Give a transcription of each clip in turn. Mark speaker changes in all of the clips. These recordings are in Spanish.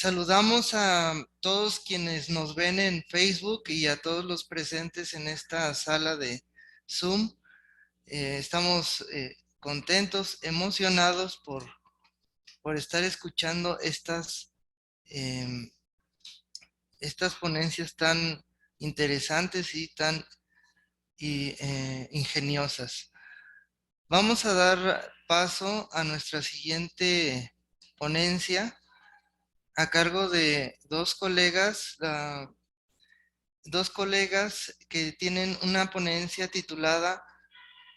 Speaker 1: Saludamos a todos quienes nos ven en Facebook y a todos los presentes en esta sala de Zoom. Estamos contentos, emocionados por estar escuchando em, estas ponencias tan interesantes y tan ingeniosas. Vamos a dar paso a nuestra siguiente ponencia a cargo de dos colegas que tienen una ponencia titulada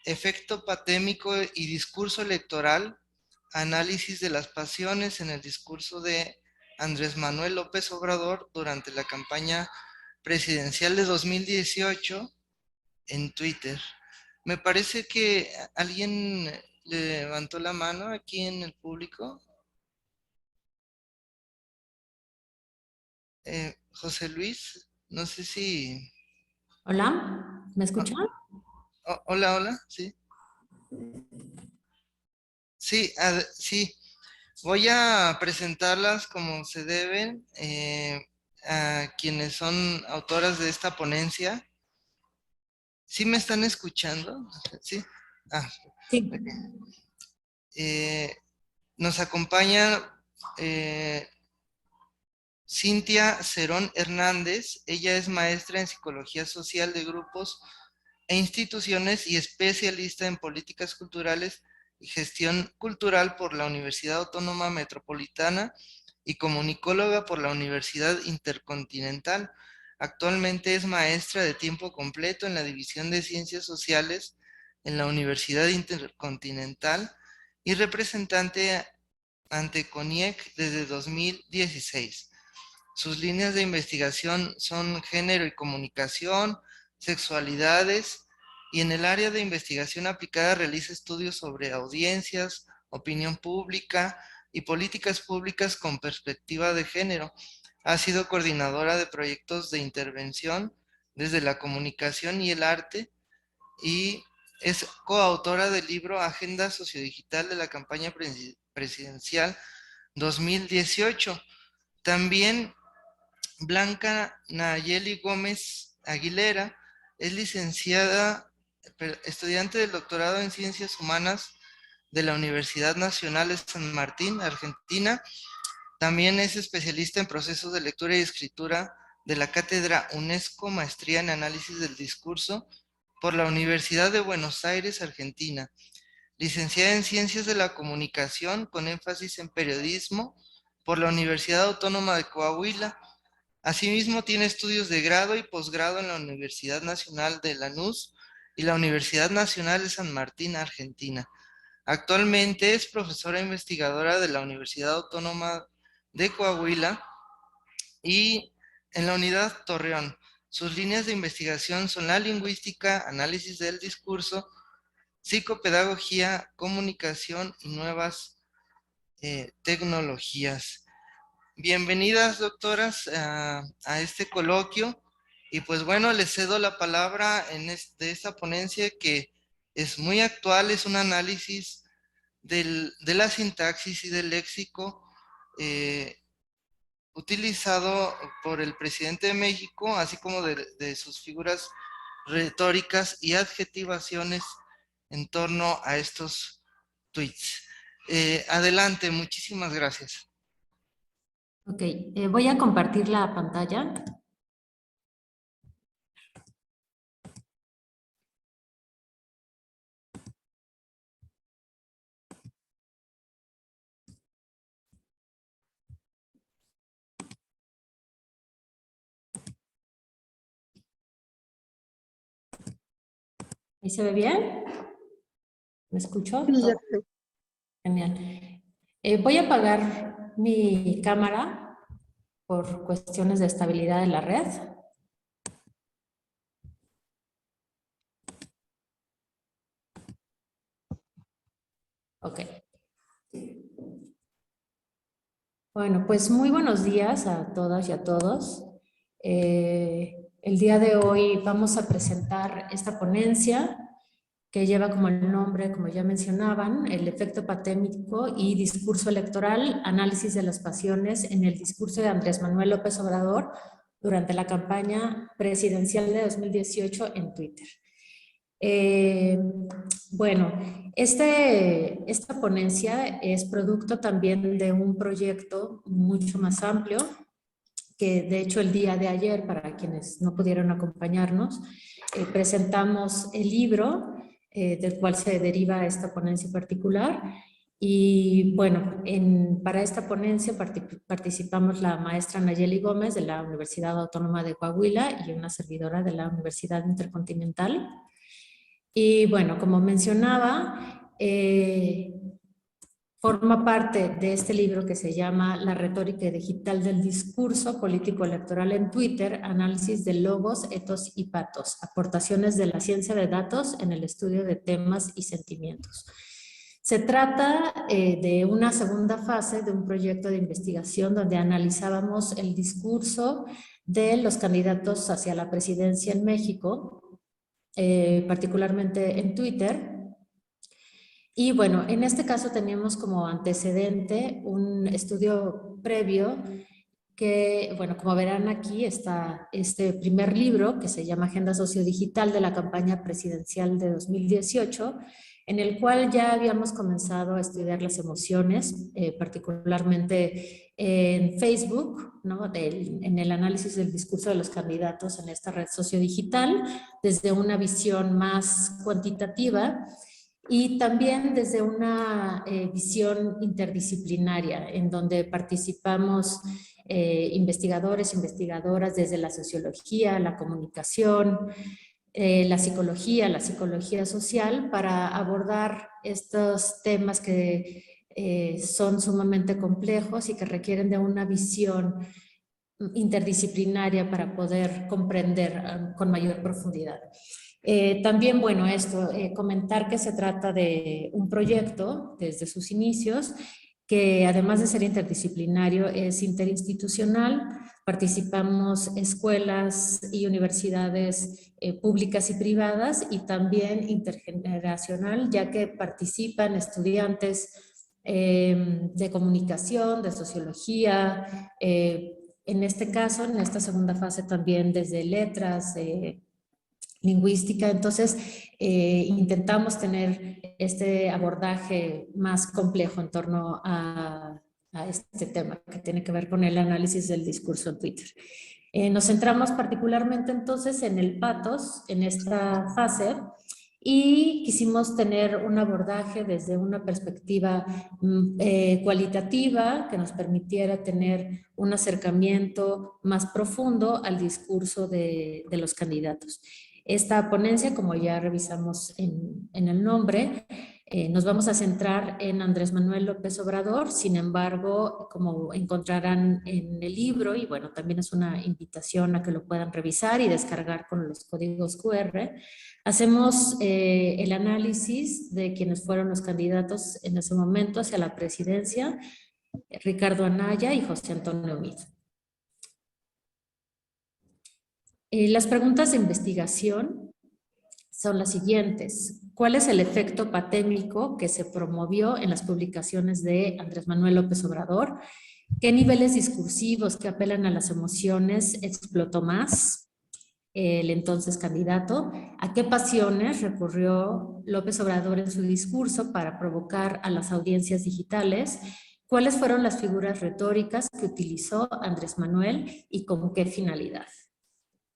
Speaker 1: Efecto patémico y discurso electoral, análisis de las pasiones en el discurso de Andrés Manuel López Obrador durante la campaña presidencial de 2018 en Twitter. Me parece que alguien levantó la mano aquí en el público. José Luis, no sé si...
Speaker 2: Hola, ¿me escuchan?
Speaker 1: Hola, hola, sí. Sí, sí. Voy a presentarlas como se deben a quienes son autoras de esta ponencia. ¿Sí me están escuchando? Sí. Ah,
Speaker 2: Sí.
Speaker 1: ok. Nos acompaña Cintia Cerón Hernández. Ella es maestra en Psicología Social de Grupos e Instituciones y especialista en Políticas Culturales y Gestión Cultural por la Universidad Autónoma Metropolitana y comunicóloga por la Universidad Intercontinental. Actualmente es maestra de tiempo completo en la División de Ciencias Sociales en la Universidad Intercontinental y representante ante CONIEC desde 2016. Sus líneas de investigación son género y comunicación, sexualidades, y en el área de investigación aplicada realiza estudios sobre audiencias, opinión pública y políticas públicas con perspectiva de género. Ha sido coordinadora de proyectos de intervención desde la comunicación y el arte y es coautora del libro Agenda Sociodigital de la campaña presidencial 2018. También Blanca Nayeli Gómez Aguilera es licenciada, estudiante del doctorado en Ciencias Humanas de la Universidad Nacional de San Martín, Argentina. También es especialista en procesos de lectura y escritura de la Cátedra UNESCO Maestría en Análisis del Discurso por la Universidad de Buenos Aires, Argentina. Licenciada en Ciencias de la Comunicación con énfasis en periodismo por la Universidad Autónoma de Coahuila. Asimismo, tiene estudios de grado y posgrado en la Universidad Nacional de Lanús y la Universidad Nacional de San Martín, Argentina. Actualmente es profesora investigadora de la Universidad Autónoma de Coahuila y en la Unidad Torreón. Sus líneas de investigación son la lingüística, análisis del discurso, psicopedagogía, comunicación y nuevas tecnologías. Bienvenidas, doctoras, a este coloquio. Y pues bueno, les cedo la palabra de esta ponencia que es muy actual, es un análisis de la sintaxis y del léxico utilizado por el presidente de México, así como de sus figuras retóricas y adjetivaciones en torno a estos tweets. Adelante, muchísimas gracias.
Speaker 2: Ok, voy a compartir la pantalla. ¿Ahí se ve bien? ¿Me escucho?
Speaker 3: Sí, ya sé.
Speaker 2: Genial. Voy a apagar mi cámara por cuestiones de estabilidad de la red. Ok. Bueno, pues muy buenos días a todas y a todos. El día de hoy vamos a presentar esta ponencia que lleva como el nombre, como ya mencionaban, El efecto patémico y discurso electoral, análisis de las pasiones en el discurso de Andrés Manuel López Obrador durante la campaña presidencial de 2018 en Twitter. Bueno, esta ponencia es producto también de un proyecto mucho más amplio, que de hecho el día de ayer, para quienes no pudieron acompañarnos, presentamos el libro del cual se deriva esta ponencia particular. Y bueno, para esta ponencia participamos la maestra Nayeli Gómez de la Universidad Autónoma de Coahuila y una servidora de la Universidad Intercontinental. Y bueno, como mencionaba, forma parte de este libro que se llama La retórica digital del discurso político electoral en Twitter, análisis de logos, etos y patos, aportaciones de la ciencia de datos en el estudio de temas y sentimientos. Se trata de una segunda fase de un proyecto de investigación donde analizábamos el discurso de los candidatos hacia la presidencia en México, particularmente en Twitter. Y bueno, en este caso teníamos como antecedente un estudio previo que, bueno, como verán aquí está este primer libro que se llama Agenda Sociodigital de la campaña presidencial de 2018, en el cual ya habíamos comenzado a estudiar las emociones, particularmente en Facebook, ¿no? En el análisis del discurso de los candidatos en esta red sociodigital, desde una visión más cuantitativa y también desde una visión interdisciplinaria, en donde participamos investigadores, investigadoras desde la sociología, la comunicación, la psicología social, para abordar estos temas que son sumamente complejos y que requieren de una visión interdisciplinaria para poder comprender con mayor profundidad. También, bueno, comentar que se trata de un proyecto desde sus inicios que además de ser interdisciplinario es interinstitucional. Participamos escuelas y universidades públicas y privadas, y también intergeneracional, ya que participan estudiantes de comunicación, de sociología, en este caso, en esta segunda fase también desde letras, lingüística. Entonces, intentamos tener este abordaje más complejo en torno a este tema que tiene que ver con el análisis del discurso en Twitter. Nos centramos particularmente entonces en el patos, en esta fase, y quisimos tener un abordaje desde una perspectiva cualitativa que nos permitiera tener un acercamiento más profundo al discurso de los candidatos. Esta ponencia, como ya revisamos en el nombre, nos vamos a centrar en Andrés Manuel López Obrador. Sin embargo, como encontrarán en el libro, y bueno, también es una invitación a que lo puedan revisar y descargar con los códigos QR, hacemos el análisis de quienes fueron los candidatos en ese momento hacia la presidencia: Ricardo Anaya y José Antonio Meade. Las preguntas de investigación son las siguientes. ¿Cuál es el efecto patémico que se promovió en las publicaciones de Andrés Manuel López Obrador? ¿Qué niveles discursivos que apelan a las emociones explotó más el entonces candidato? ¿A qué pasiones recurrió López Obrador en su discurso para provocar a las audiencias digitales? ¿Cuáles fueron las figuras retóricas que utilizó Andrés Manuel y con qué finalidad?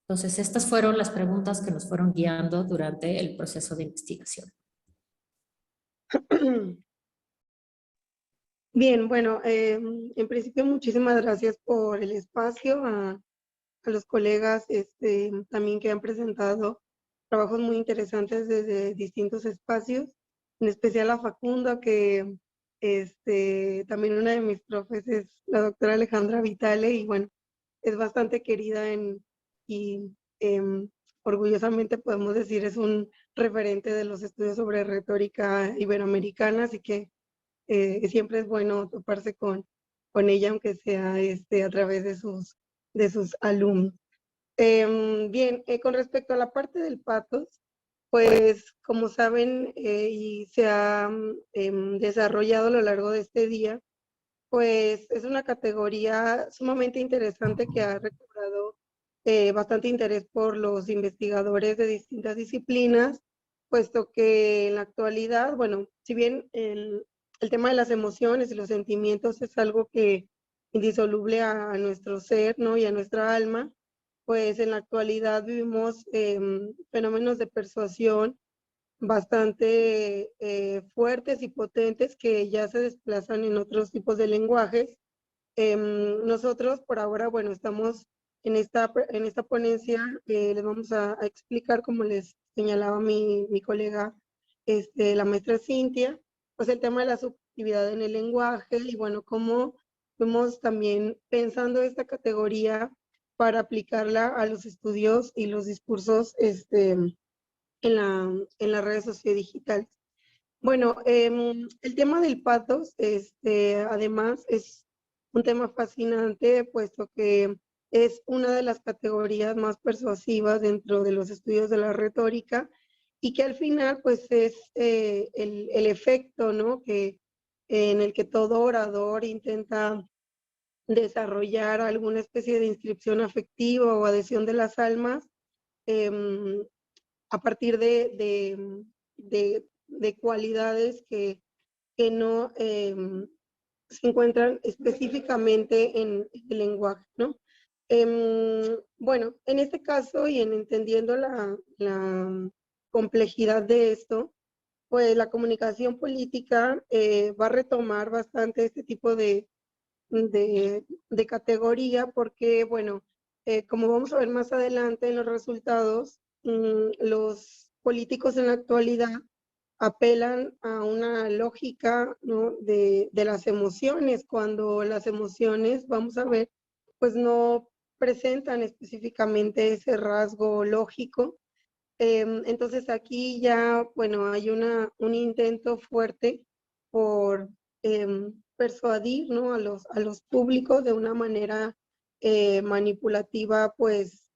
Speaker 2: Entonces, estas fueron las preguntas que nos fueron guiando durante el proceso de investigación.
Speaker 3: Bien, bueno, en principio muchísimas gracias por el espacio, a los colegas también que han presentado trabajos muy interesantes desde distintos espacios, en especial a Facundo, que también una de mis profes es la doctora Alejandra Vitale, y bueno, es bastante querida y orgullosamente podemos decir es un referente de los estudios sobre retórica iberoamericana, así que siempre es bueno toparse con ella, aunque sea a través de sus alumnos. Bien, con respecto a la parte del patos, pues como saben y se ha desarrollado a lo largo de este día, pues es una categoría sumamente interesante que ha recobrado bastante interés por los investigadores de distintas disciplinas, puesto que en la actualidad, bueno, si bien el tema de las emociones y los sentimientos es algo que indisoluble a nuestro ser, ¿no? Y a nuestra alma, pues en la actualidad vivimos fenómenos de persuasión bastante fuertes y potentes que ya se desplazan en otros tipos de lenguajes. Nosotros por ahora, bueno, estamos en esta ponencia, les vamos a explicar, como les señalaba mi colega, la maestra Cintia, pues el tema de la subjetividad en el lenguaje y bueno, cómo fuimos también pensando esta categoría para aplicarla a los estudios y los discursos en las redes sociodigitales. Bueno, el tema del pathos, además, es un tema fascinante, puesto que es una de las categorías más persuasivas dentro de los estudios de la retórica y que al final, pues, es el efecto, ¿no? En el que todo orador intenta desarrollar alguna especie de inscripción afectiva o adhesión de las almas em, a partir de cualidades que no se encuentran específicamente en el lenguaje, ¿no? Bueno, en este caso y en entendiendo la complejidad de esto, pues la comunicación política va a retomar bastante este tipo de categoría porque, bueno, como vamos a ver más adelante en los resultados, los políticos en la actualidad apelan a una lógica, ¿no? de las emociones, cuando las emociones, vamos a ver, pues no presentan específicamente ese rasgo lógico. Entonces aquí ya, bueno, hay un intento fuerte por persuadir, ¿no? a los públicos de una manera manipulativa, pues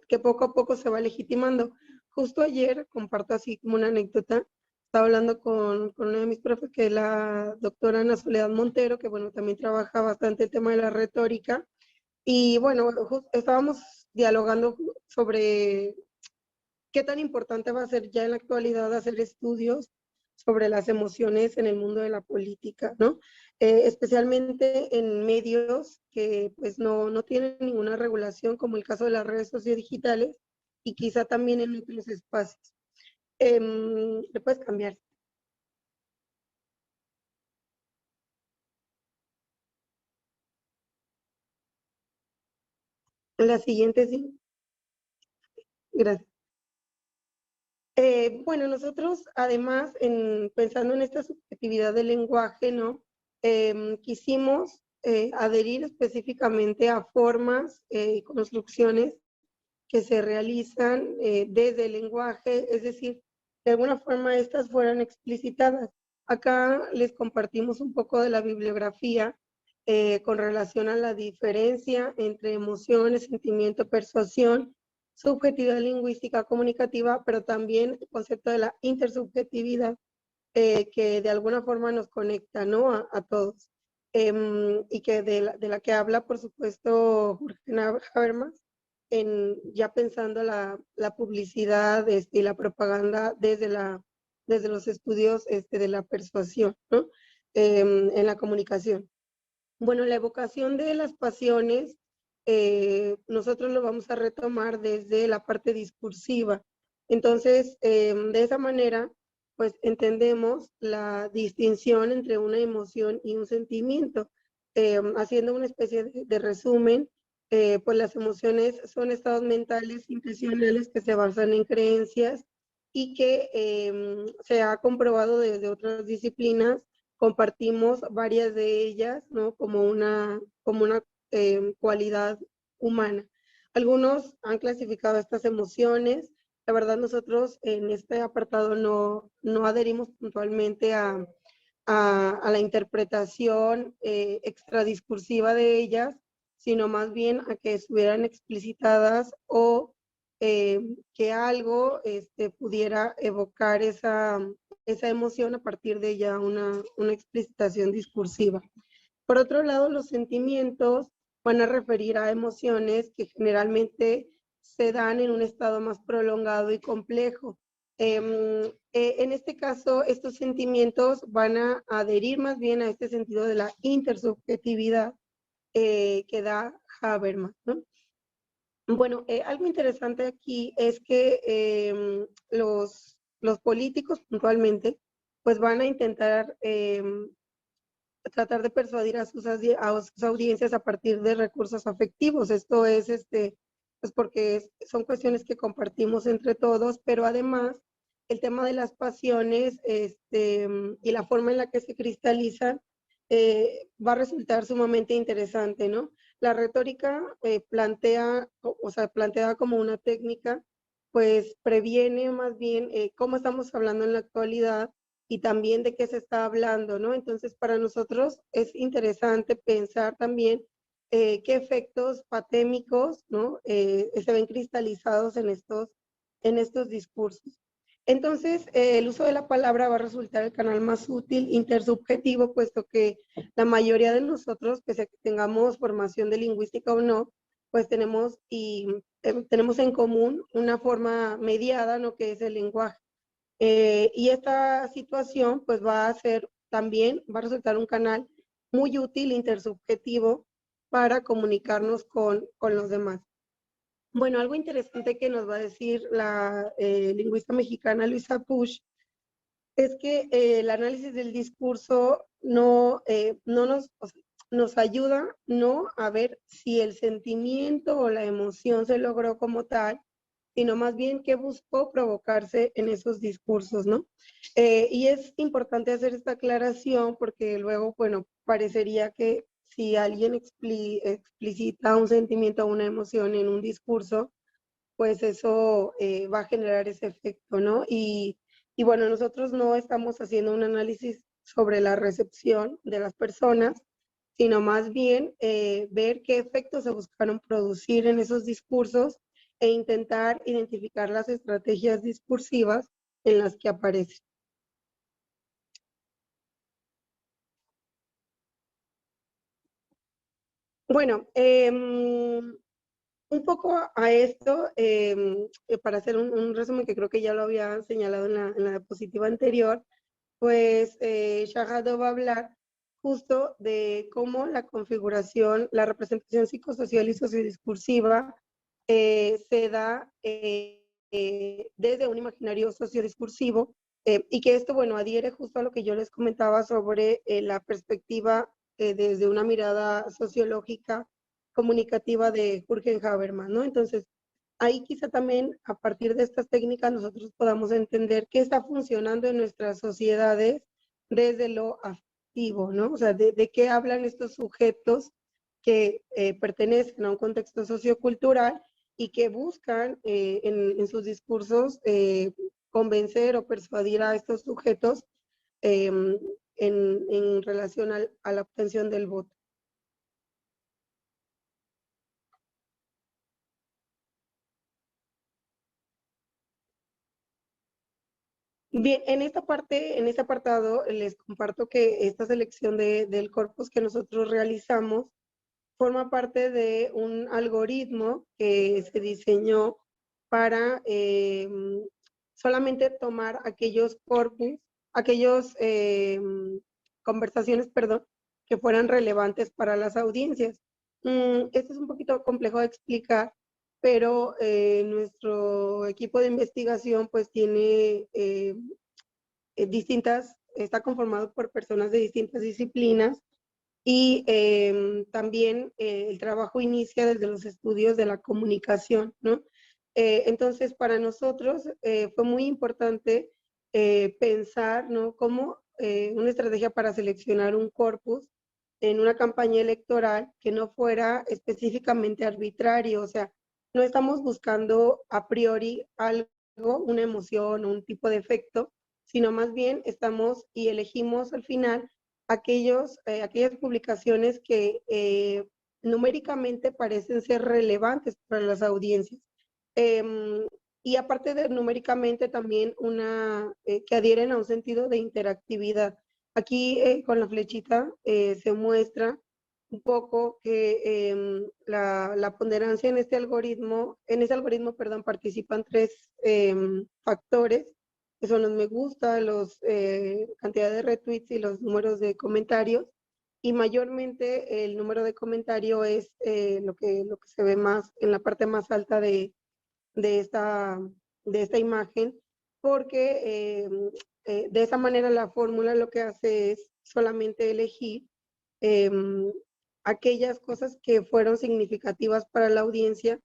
Speaker 3: que poco a poco se va legitimando. Justo ayer, comparto así como una anécdota, estaba hablando con una de mis profes, que es la doctora Ana Soledad Montero, que bueno, también trabaja bastante el tema de la retórica, y bueno, estábamos dialogando sobre qué tan importante va a ser ya en la actualidad hacer estudios sobre las emociones en el mundo de la política, ¿no? Especialmente en medios que pues no tienen ninguna regulación, como el caso de las redes sociodigitales, y quizá también en otros espacios. ¿Le puedes cambiar? La siguiente, sí. Gracias. Bueno, nosotros además, pensando en esta subjetividad del lenguaje, ¿no? Quisimos adherir específicamente a formas y construcciones que se realizan desde el lenguaje, es decir, de alguna forma estas fueran explicitadas. Acá les compartimos un poco de la bibliografía con relación a la diferencia entre emociones, sentimiento, persuasión, subjetividad lingüística comunicativa, pero también el concepto de la intersubjetividad, que de alguna forma nos conecta, ¿no? A todos. Y que de la que habla, por supuesto, Jorge Habermas, ya pensando la publicidad y la propaganda desde los estudios de la persuasión, ¿no? En la comunicación. Bueno, la evocación de las pasiones, nosotros lo vamos a retomar desde la parte discursiva. Entonces, de esa manera, pues entendemos la distinción entre una emoción y un sentimiento. Haciendo una especie de resumen, pues las emociones son estados mentales intencionales que se basan en creencias y que se ha comprobado desde otras disciplinas. Compartimos varias de ellas, ¿no? Como una cualidad humana. Algunos han clasificado estas emociones. La verdad, nosotros en este apartado no adherimos puntualmente a la interpretación extradiscursiva de ellas, sino más bien a que estuvieran explicitadas o que algo pudiera evocar esa emoción a partir de ya una explicitación discursiva. Por otro lado, los sentimientos van a referir a emociones que generalmente se dan en un estado más prolongado y complejo. En este caso, estos sentimientos van a adherir más bien a este sentido de la intersubjetividad que da Habermas, ¿no? Bueno, algo interesante aquí es que los políticos puntualmente pues van a intentar tratar de persuadir a sus audiencias a partir de recursos afectivos. Esto es pues porque son cuestiones que compartimos entre todos, pero además el tema de las pasiones y la forma en la que se cristalizan va a resultar sumamente interesante, ¿no? La retórica plantea como una técnica, pues previene más bien cómo estamos hablando en la actualidad y también de qué se está hablando, ¿no? Entonces, para nosotros es interesante pensar también qué efectos patémicos, ¿no? Se ven cristalizados en estos discursos. Entonces, el uso de la palabra va a resultar el canal más útil intersubjetivo, puesto que la mayoría de nosotros, pese a que tengamos formación de lingüística o no, pues tenemos en común una forma mediada, ¿no? Que es el lenguaje. Y esta situación pues va a ser también, va a resultar un canal muy útil, intersubjetivo, para comunicarnos con los demás. Bueno, algo interesante que nos va a decir la lingüista mexicana Luisa Pusch es que el análisis del discurso no nos ayuda no a ver si el sentimiento o la emoción se logró como tal, sino más bien qué buscó provocarse en esos discursos, ¿no? Y es importante hacer esta aclaración porque luego, bueno, parecería que si alguien explicita un sentimiento o una emoción en un discurso, pues eso va a generar ese efecto, ¿no? Y bueno, nosotros no estamos haciendo un análisis sobre la recepción de las personas, sino más bien ver qué efectos se buscaron producir en esos discursos e intentar identificar las estrategias discursivas en las que aparecen. Bueno, un poco a esto, para hacer un resumen que creo que ya lo había señalado en la diapositiva anterior, pues Shahado va a hablar justo de cómo la configuración, la representación psicosocial y sociodiscursiva se da desde un imaginario sociodiscursivo y que esto, bueno, adhiere justo a lo que yo les comentaba sobre la perspectiva desde una mirada sociológica comunicativa de Jürgen Habermas, ¿no? Entonces, ahí quizá también a partir de estas técnicas nosotros podamos entender qué está funcionando en nuestras sociedades desde lo afectivo, ¿no? O sea, de qué hablan estos sujetos que pertenecen a un contexto sociocultural y que buscan en sus discursos convencer o persuadir a estos sujetos en relación a la obtención del voto. Bien, en esta parte, en este apartado, les comparto que esta selección del corpus que nosotros realizamos forma parte de un algoritmo que se diseñó para solamente tomar aquellos corpus, aquellos conversaciones, perdón, que fueran relevantes para las audiencias. Esto es un poquito complejo de explicar, pero nuestro equipo de investigación pues tiene está conformado por personas de distintas disciplinas y también el trabajo inicia desde los estudios de la comunicación, ¿no? Entonces, para nosotros fue muy importante pensar, ¿no? Cómo una estrategia para seleccionar un corpus en una campaña electoral que no fuera específicamente arbitrario, o sea, no estamos buscando a priori algo, una emoción o un tipo de efecto, sino más bien estamos y elegimos al final aquellas publicaciones que numéricamente parecen ser relevantes para las audiencias. Y aparte de numéricamente también que adhieren a un sentido de interactividad. Aquí con la flechita se muestra un poco que la ponderancia en este algoritmo, perdón, participan 3 factores, que son los me gusta, cantidad de retweets y los números de comentarios. Y mayormente el número de comentario es lo que se ve más en la parte más alta de esta imagen, porque de esa manera la fórmula lo que hace es solamente elegir aquellas cosas que fueron significativas para la audiencia,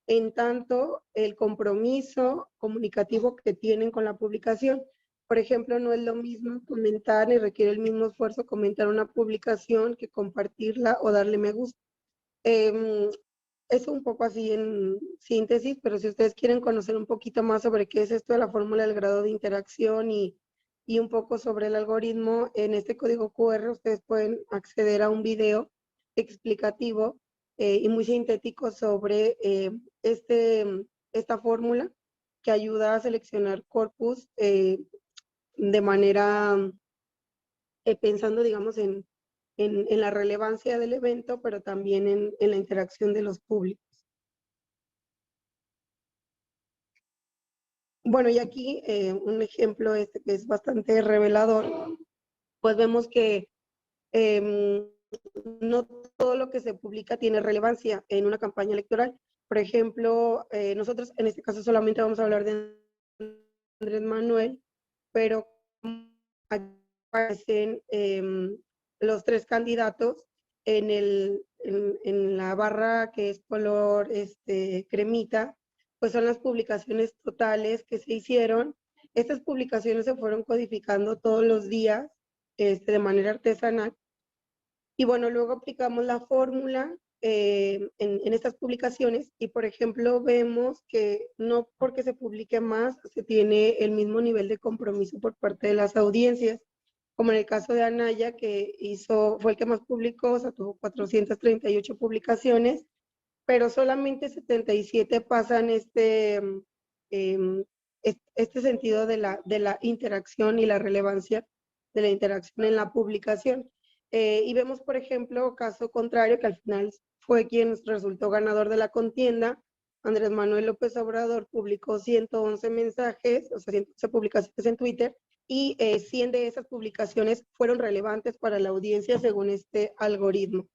Speaker 3: en tanto el compromiso comunicativo que tienen con la publicación. Por ejemplo, no es lo mismo comentar, ni requiere el mismo esfuerzo comentar una publicación que compartirla o darle me gusta. Es un poco así en síntesis, pero si ustedes quieren conocer un poquito más sobre qué es esto de la fórmula del grado de interacción y un poco sobre el algoritmo, en este código QR ustedes pueden acceder a un video explicativo y muy sintético sobre esta fórmula que ayuda a seleccionar corpus de manera pensando, digamos, en la relevancia del evento, pero también en la interacción de los públicos. Bueno, y aquí un ejemplo que es bastante revelador, pues vemos que no todo lo que se publica tiene relevancia en una campaña electoral. Por ejemplo, nosotros en este caso solamente vamos a hablar de Andrés Manuel, pero aquí aparecen los 3 candidatos en la barra que es color cremita, pues son las publicaciones totales que se hicieron. Estas publicaciones se fueron codificando todos los días de manera artesanal. Y bueno, luego aplicamos la fórmula en estas publicaciones y, por ejemplo, vemos que no porque se publique más se tiene el mismo nivel de compromiso por parte de las audiencias, como en el caso de Anaya, que fue el que más publicó, o sea, tuvo 438 publicaciones, pero solamente 77 pasan este sentido de la interacción y la relevancia de la interacción en la publicación. Y vemos, por ejemplo, caso contrario, que al final fue quien resultó ganador de la contienda. Andrés Manuel López Obrador publicó 111 mensajes, o sea, 111 publicaciones en Twitter, y 100 de esas publicaciones fueron relevantes para la audiencia según este algoritmo.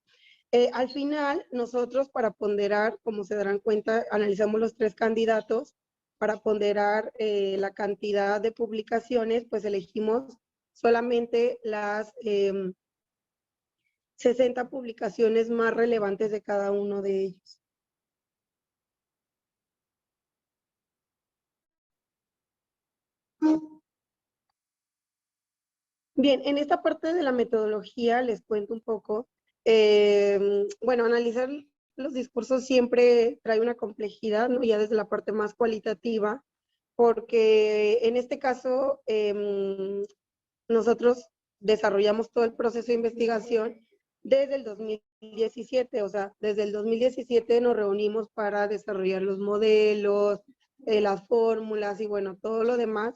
Speaker 3: Al final, nosotros para ponderar, como se darán cuenta, analizamos los 3 candidatos. Para ponderar la cantidad de publicaciones, pues elegimos solamente las 60 publicaciones más relevantes de cada uno de ellos. Bien, en esta parte de la metodología les cuento un poco. Bueno, analizar los discursos siempre trae una complejidad, ¿no? Ya desde la parte más cualitativa, porque en este caso nosotros desarrollamos todo el proceso de investigación desde el 2017, o sea, desde el 2017 nos reunimos para desarrollar los modelos, las fórmulas y bueno, todo lo demás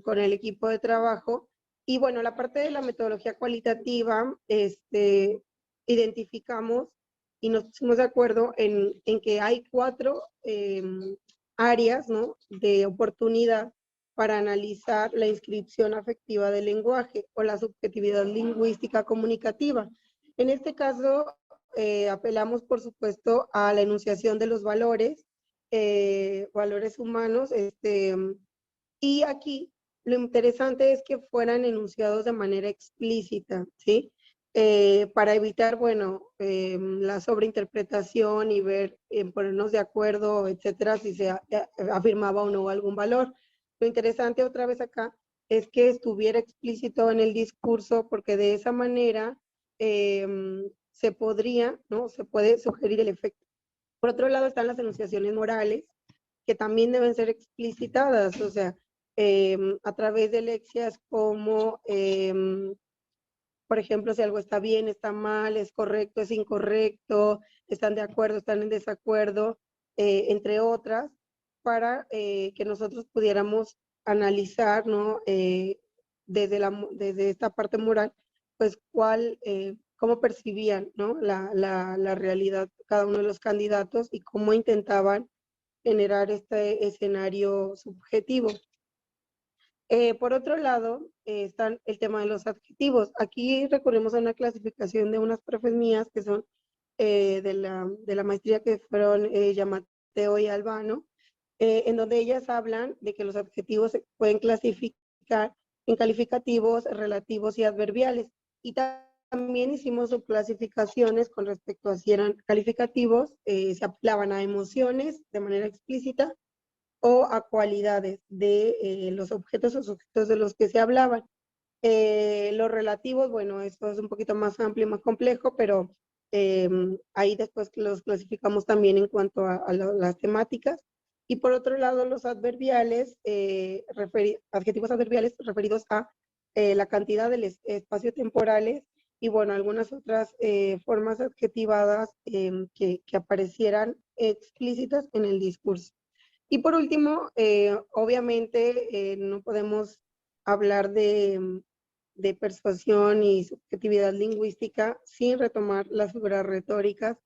Speaker 3: con el equipo de trabajo. Y bueno, la parte de la metodología cualitativa, identificamos y nos pusimos de acuerdo en que hay 4 áreas, ¿no?, de oportunidad para analizar la inscripción afectiva del lenguaje o la subjetividad lingüística comunicativa. En este caso, apelamos, por supuesto, a la enunciación de los valores, valores humanos, y aquí lo interesante es que fueran enunciados de manera explícita, ¿sí? Para evitar, bueno, la sobreinterpretación y ver, ponernos de acuerdo, etcétera, si se afirmaba o no algún valor. Lo interesante otra vez acá es que estuviera explícito en el discurso, porque de esa manera se podría, ¿no? Se puede sugerir el efecto. Por otro lado están las enunciaciones morales, que también deben ser explicitadas, o sea, a través de lecciones como, por ejemplo, si algo está bien, está mal, es correcto, es incorrecto, están de acuerdo, están en desacuerdo. entre otras, para que nosotros pudiéramos analizar, ¿no? Desde esta parte moral, pues cómo percibían, ¿no? la realidad cada uno de los candidatos y cómo intentaban generar este escenario subjetivo. Por otro lado, está el tema de los adjetivos. Aquí recurrimos a una clasificación de unas profes mías que son de la maestría, que fueron Yamateo y Albano, en donde ellas hablan de que los adjetivos se pueden clasificar en calificativos, relativos y adverbiales. Y también hicimos subclasificaciones con respecto a si eran calificativos, se aplicaban a emociones de manera explícita o a cualidades de los objetos o sujetos de los que se hablaban. Los relativos, bueno, esto es un poquito más amplio y más complejo, pero ahí después los clasificamos también en cuanto a las temáticas. Y por otro lado, los adverbiales, adjetivos adverbiales referidos a la cantidad de espacios temporales y, bueno, algunas otras formas adjetivadas que aparecieran explícitas en el discurso. Y por último, obviamente no podemos hablar de persuasión y subjetividad lingüística sin retomar las figuras retóricas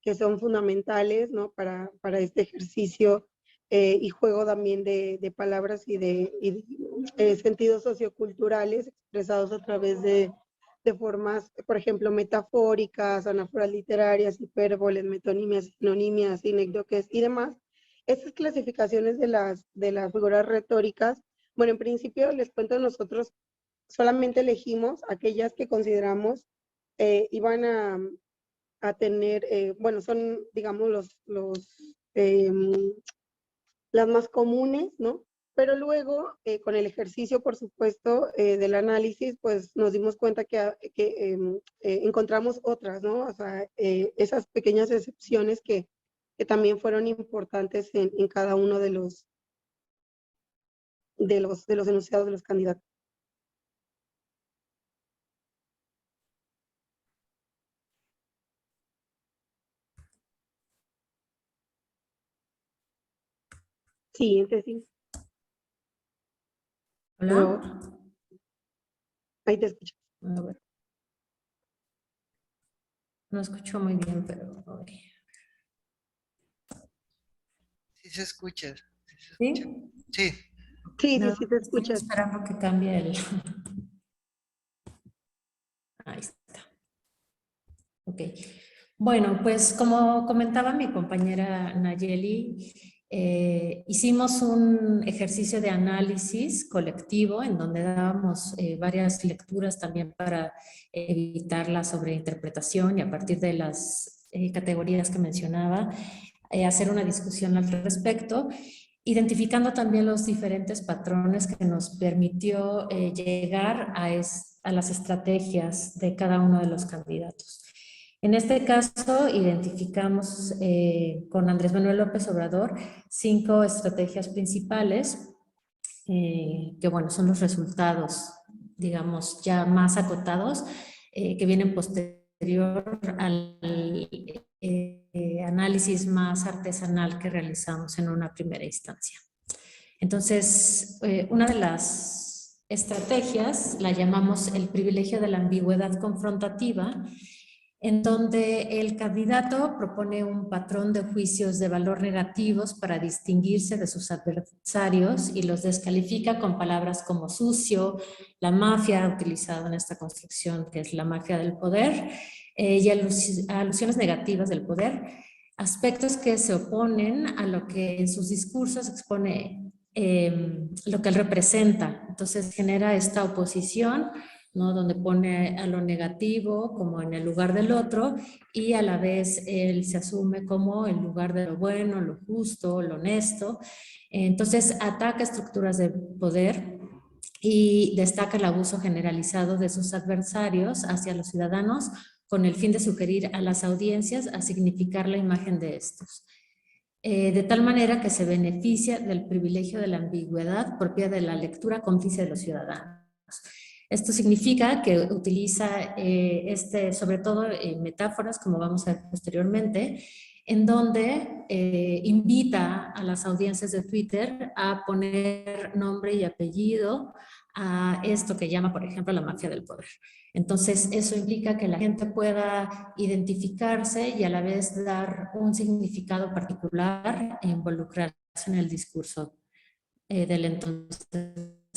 Speaker 3: que son fundamentales, ¿no? para este ejercicio y juego también de palabras y de sentidos socioculturales expresados a través de formas, por ejemplo, metafóricas, anáforas literarias, hipérboles, metonimias, sinonimias, sinécdoques y demás. Estas clasificaciones de las figuras retóricas, bueno, en principio les cuento, nosotros solamente elegimos aquellas que consideramos iban a tener, bueno, son, digamos, las más comunes, ¿no? Pero luego, con el ejercicio, por supuesto, del análisis, pues nos dimos cuenta que encontramos otras, ¿no? O sea, esas pequeñas excepciones que también fueron importantes en cada uno de los enunciados de los candidatos. Siguiente, sí.
Speaker 2: Hola.
Speaker 3: Ahí te escucho.
Speaker 2: A ver. No escucho muy bien, pero...
Speaker 1: Sí se escucha.
Speaker 2: ¿Sí?
Speaker 1: Sí.
Speaker 3: Sí,
Speaker 2: No,
Speaker 3: sí te
Speaker 2: estoy
Speaker 3: escuchas.
Speaker 2: esperando que cambie el... Ahí está. Ok. Bueno, pues como comentaba mi compañera Nayeli, hicimos un ejercicio de análisis colectivo en donde dábamos varias lecturas también para evitar la sobreinterpretación y a partir de las categorías que mencionaba, hacer una discusión al respecto, identificando también los diferentes patrones que nos permitió llegar a las estrategias de cada uno de los candidatos. En este caso, identificamos con Andrés Manuel López Obrador 5 estrategias principales, que bueno, son los resultados, digamos, ya más acotados, que vienen posterior al análisis más artesanal que realizamos en una primera instancia. Entonces, una de las estrategias la llamamos el privilegio de la ambigüedad confrontativa, en donde el candidato propone un patrón de juicios de valor negativos para distinguirse de sus adversarios y los descalifica con palabras como sucio, la mafia, utilizado en esta construcción que es la mafia del poder, y alusiones negativas del poder, aspectos que se oponen a lo que en sus discursos expone lo que él representa. Entonces genera esta oposición, ¿no? Donde pone a lo negativo como en el lugar del otro y a la vez él se asume como el lugar de lo bueno, lo justo, lo honesto. Entonces ataca estructuras de poder y destaca el abuso generalizado de sus adversarios hacia los ciudadanos con el fin de sugerir a las audiencias a significar la imagen de estos. De tal manera que se beneficia del privilegio de la ambigüedad propia de la lectura cómplice de los ciudadanos. Esto significa que utiliza sobre todo metáforas, como vamos a ver posteriormente, en donde invita a las audiencias de Twitter a poner nombre y apellido a esto que llama, por ejemplo, la mafia del poder. Entonces, eso implica que la gente pueda identificarse y a la vez dar un significado particular e involucrarse en el discurso del entonces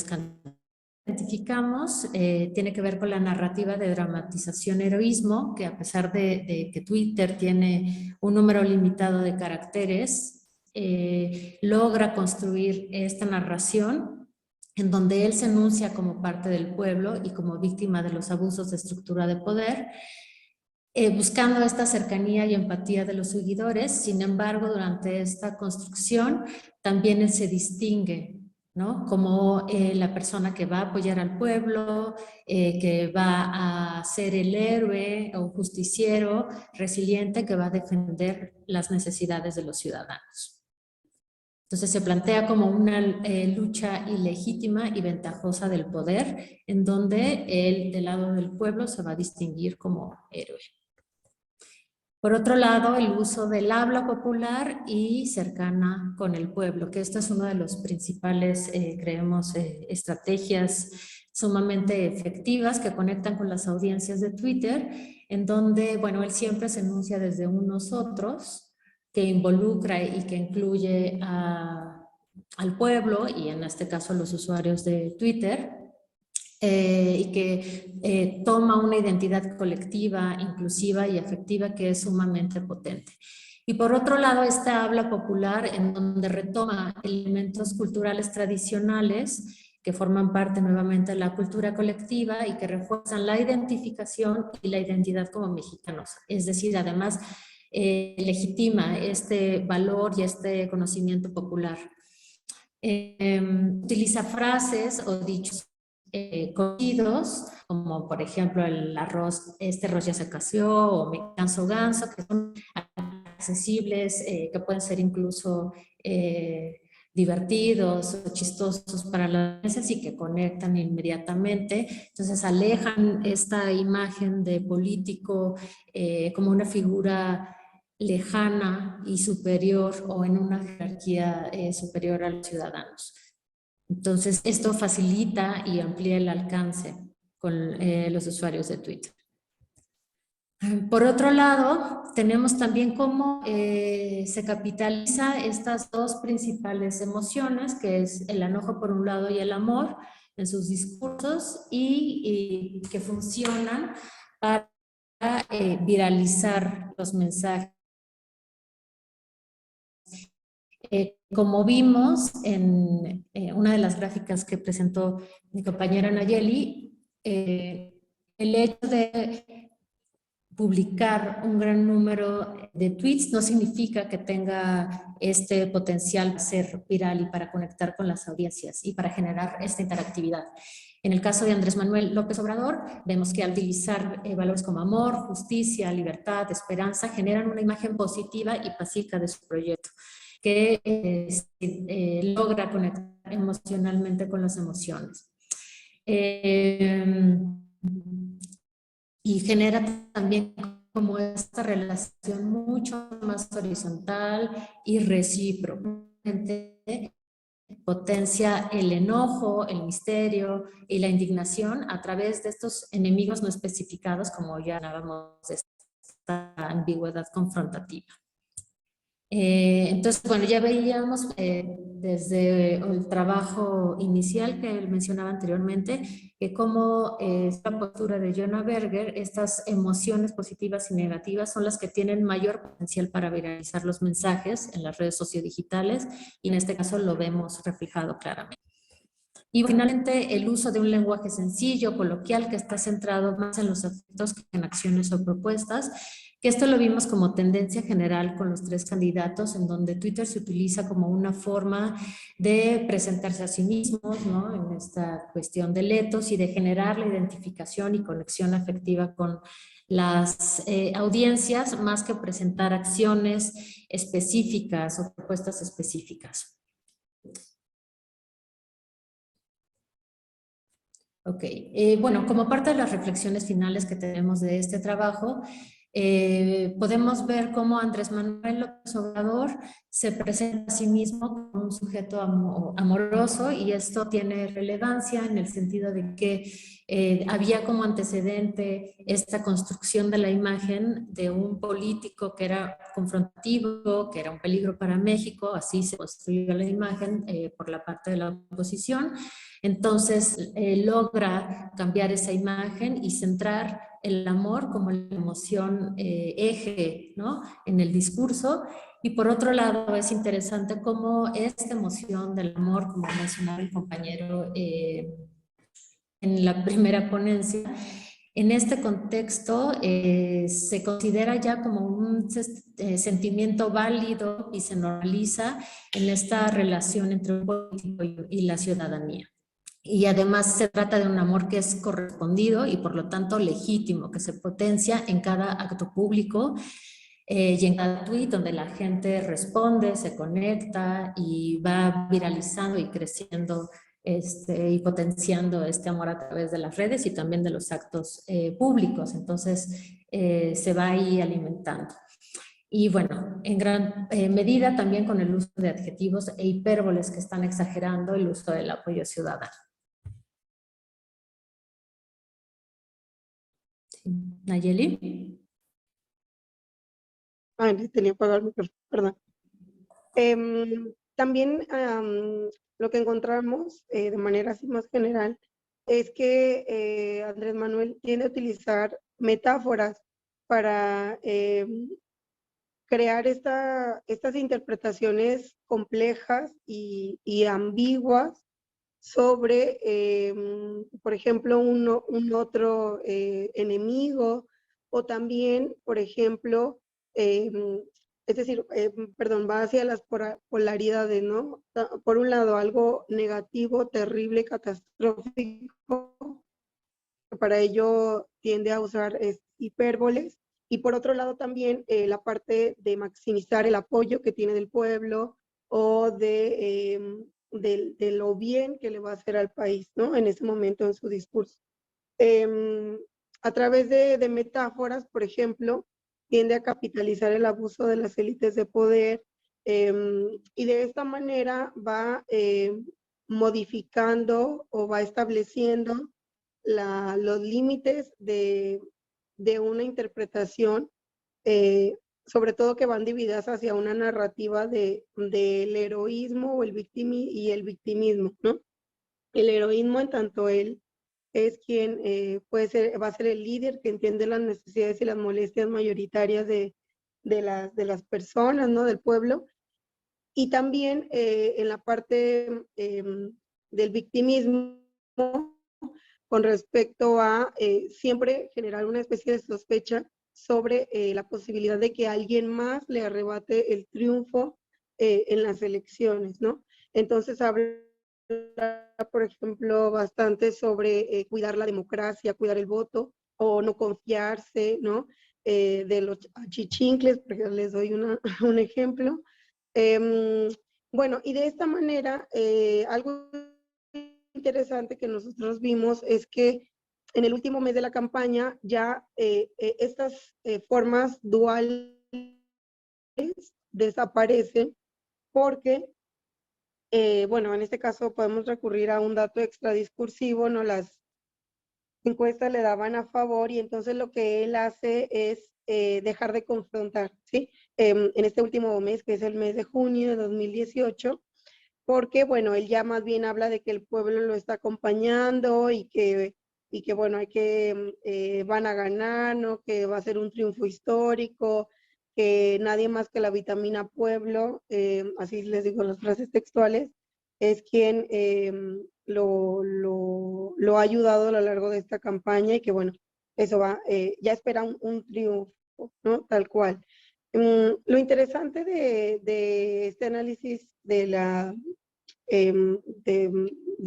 Speaker 2: cantante. Identificamos tiene que ver con la narrativa de dramatización heroísmo, que a pesar de que Twitter tiene un número limitado de caracteres, logra construir esta narración en donde él se enuncia como parte del pueblo y como víctima de los abusos de estructura de poder, buscando esta cercanía y empatía de los seguidores. Sin embargo, durante esta construcción también él se distingue, ¿no? Como la persona que va a apoyar al pueblo, que va a ser el héroe o justiciero resiliente que va a defender las necesidades de los ciudadanos. Entonces se plantea como una lucha ilegítima y ventajosa del poder, en donde él, del lado del pueblo, se va a distinguir como héroe. Por otro lado, el uso del habla popular y cercana con el pueblo, que esto es uno de los principales, creemos, estrategias sumamente efectivas que conectan con las audiencias de Twitter, en donde, bueno, él siempre se enuncia desde un nosotros, que involucra y que incluye al pueblo y en este caso a los usuarios de Twitter, y que toma una identidad colectiva, inclusiva y afectiva que es sumamente potente. Y por otro lado, esta habla popular en donde retoma elementos culturales tradicionales que forman parte nuevamente de la cultura colectiva y que refuerzan la identificación y la identidad como mexicanos. Es decir, además legitima este valor y este conocimiento popular. Utiliza frases o dichos conocidos, como por ejemplo el arroz, este arroz ya se cació, o me canso ganso, que son accesibles, que pueden ser incluso divertidos o chistosos para las audiencias y que conectan inmediatamente. Entonces alejan esta imagen de político como una figura lejana y superior o en una jerarquía superior a los ciudadanos. Entonces, esto facilita y amplía el alcance con los usuarios de Twitter. Por otro lado, tenemos también cómo se capitaliza estas dos principales emociones, que es el enojo por un lado y el amor en sus discursos y que funcionan para viralizar los mensajes. Como vimos en una de las gráficas que presentó mi compañera Nayeli, el hecho de publicar un gran número de tweets no significa que tenga este potencial de ser viral y para conectar con las audiencias y para generar esta interactividad. En el caso de Andrés Manuel López Obrador, vemos que al utilizar valores como amor, justicia, libertad, esperanza, generan una imagen positiva y pacífica de su proyecto, que logra conectar emocionalmente con las emociones. Y genera también como esta relación mucho más horizontal y recíproca. Potencia el enojo, el misterio y la indignación a través de estos enemigos no especificados, como ya hablábamos de esta ambigüedad confrontativa. Entonces, bueno, ya veíamos desde el trabajo inicial que mencionaba anteriormente, que como esta postura de Jonah Berger, estas emociones positivas y negativas son las que tienen mayor potencial para viralizar los mensajes en las redes sociodigitales y en este caso lo vemos reflejado claramente. Y finalmente el uso de un lenguaje sencillo, coloquial, que está centrado más en los efectos que en acciones o propuestas, que esto lo vimos como tendencia general con los tres candidatos, en donde Twitter se utiliza como una forma de presentarse a sí mismos, ¿no? En esta cuestión del ethos y de generar la identificación y conexión afectiva con las audiencias, más que presentar acciones específicas o propuestas específicas. Ok, bueno, como parte de las reflexiones finales que tenemos de este trabajo, podemos ver cómo Andrés Manuel López Obrador se presenta a sí mismo como un sujeto amoroso, y esto tiene relevancia en el sentido de que había como antecedente esta construcción de la imagen de un político que era confrontativo, que era un peligro para México. Así se construyó la imagen por la parte de la oposición. Entonces logra cambiar esa imagen y centrar el amor como la emoción eje, ¿no?, en el discurso. Y por otro lado es interesante cómo esta emoción del amor, como mencionaba el compañero en la primera ponencia, en este contexto se considera ya como un sentimiento válido y se normaliza en esta relación entre un político y la ciudadanía. Y además se trata de un amor que es correspondido y por lo tanto legítimo, que se potencia en cada acto público y en cada tweet donde la gente responde, se conecta y va viralizando y creciendo y potenciando este amor a través de las redes y también de los actos públicos. Entonces se va ahí alimentando. Y bueno, en gran medida también con el uso de adjetivos e hipérboles que están exagerando el uso del apoyo ciudadano. Nayeli.
Speaker 3: Tenía apagado el micrófono, perdón. También lo que encontramos de manera así más general es que Andrés Manuel tiende a utilizar metáforas para crear estas interpretaciones complejas y ambiguas sobre, por ejemplo, un otro enemigo, o también, por ejemplo, es decir, perdón, va hacia las polaridades, ¿no? Por un lado, algo negativo, terrible, catastrófico, para ello tiende a usar hipérboles, y por otro lado también la parte de maximizar el apoyo que tiene del pueblo o de lo bien que le va a hacer al país, ¿no? En ese momento en su discurso. A través de metáforas, por ejemplo, tiende a capitalizar el abuso de las élites de poder, y de esta manera va modificando o va estableciendo los límites de una interpretación, sobre todo que van divididas hacia una narrativa del heroísmo o el victimismo, ¿no? El heroísmo en tanto él es quien va a ser el líder que entiende las necesidades y las molestias mayoritarias de las personas, ¿no? Del pueblo. Y también en la parte del victimismo, con respecto a siempre generar una especie de sospecha sobre la posibilidad de que alguien más le arrebate el triunfo en las elecciones, ¿no? Entonces habla, por ejemplo, bastante sobre cuidar la democracia, cuidar el voto, o no confiarse, ¿no? De los achichincles, porque les doy un ejemplo. Bueno, y de esta manera, algo interesante que nosotros vimos es que en el último mes de la campaña ya estas formas duales desaparecen porque, bueno, en este caso podemos recurrir a un dato extradiscursivo, ¿no? Las encuestas le daban a favor, y entonces lo que él hace es dejar de confrontar, ¿sí? En este último mes, que es el mes de junio de 2018, porque, bueno, él ya más bien habla de que el pueblo lo está acompañando y que bueno, van a ganar, ¿no? Que va a ser un triunfo histórico, que nadie más que la vitamina pueblo, así les digo las frases textuales, es quien lo ha ayudado a lo largo de esta campaña, y que, bueno, eso va, ya espera un triunfo, ¿no? Tal cual. Lo interesante de este análisis de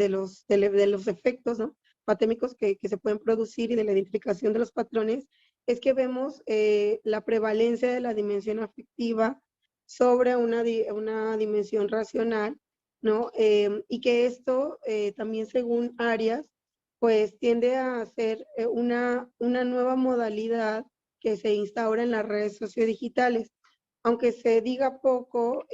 Speaker 3: los efectos, ¿no? Patémicos que se pueden producir, y de la identificación de los patrones, es que vemos la prevalencia de la dimensión afectiva sobre una dimensión racional, ¿no? Y que esto también, según Arias, pues tiende a ser una nueva modalidad que se instaura en las redes sociodigitales. Aunque se diga poco,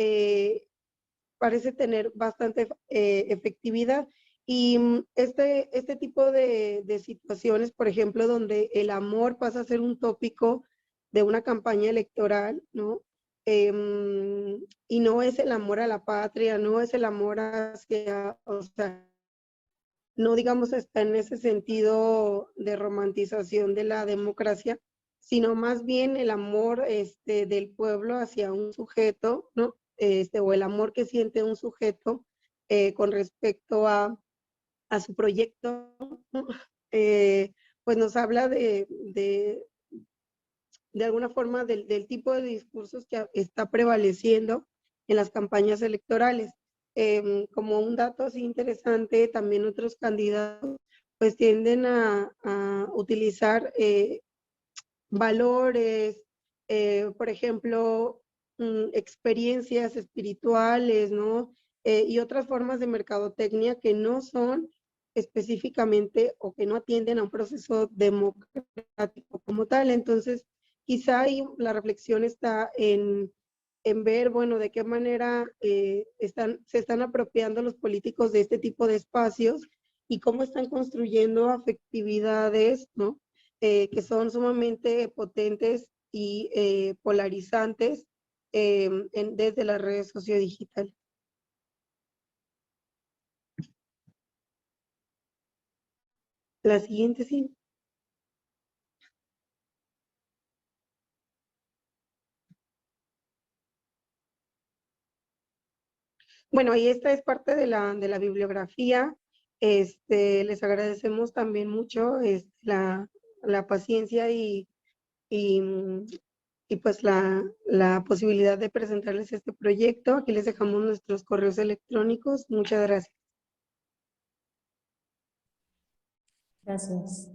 Speaker 3: parece tener bastante efectividad. Y este tipo de situaciones, por ejemplo, donde el amor pasa a ser un tópico de una campaña electoral, ¿no? Y no es el amor a la patria, no es el amor hacia, o sea, no digamos está en ese sentido de romantización de la democracia, sino más bien el amor del pueblo hacia un sujeto, ¿no? O el amor que siente un sujeto con respecto a su proyecto, ¿no? Pues nos habla de alguna forma del tipo de discursos que está prevaleciendo en las campañas electorales. Como un dato así interesante, también otros candidatos pues tienden a utilizar valores, por ejemplo, experiencias espirituales, ¿no? Y otras formas de mercadotecnia que no son específicamente o que no atienden a un proceso democrático como tal. Entonces, quizá ahí la reflexión está en ver, bueno, de qué manera se están apropiando los políticos de este tipo de espacios y cómo están construyendo afectividades, ¿no? Que son sumamente potentes y polarizantes desde las redes sociodigitales. La siguiente, sí. Bueno, y esta es parte de la bibliografía. Les agradecemos también mucho la paciencia y, y pues la posibilidad de presentarles este proyecto. Aquí les dejamos nuestros correos electrónicos. Muchas gracias.
Speaker 2: Gracias.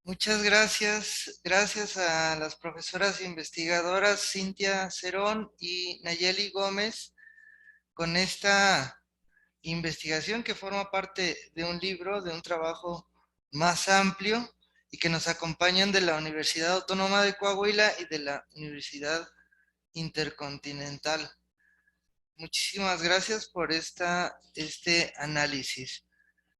Speaker 1: Muchas gracias. Gracias a las profesoras investigadoras Cintia Cerón y Nayeli Gómez con esta investigación que forma parte de un libro, de un trabajo más amplio y que nos acompañan de la Universidad Autónoma de Coahuila y de la Universidad Intercontinental. Muchísimas gracias por este análisis.